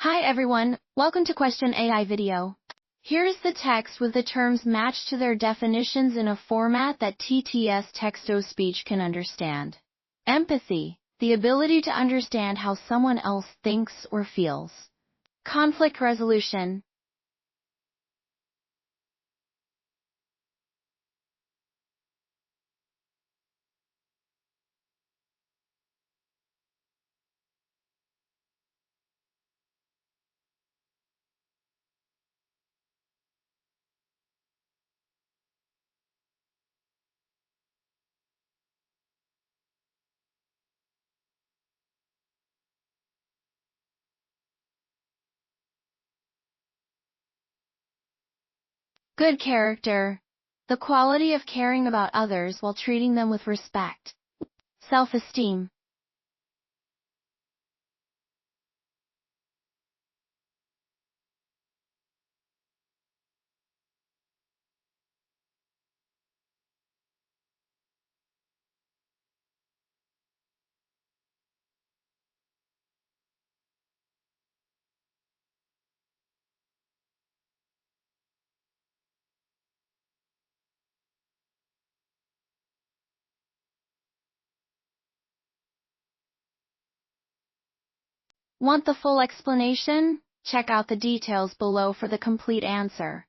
Hi everyone, welcome to Question AI video. Here's the text with the terms matched to their definitions in a format that TTS text-to-speech can understand. Empathy, the ability to understand how someone else thinks or feels. Conflict resolution. Good character, the quality of caring about others while treating them with respect. Self-esteem. Want the full explanation? Check out the details below for the complete answer.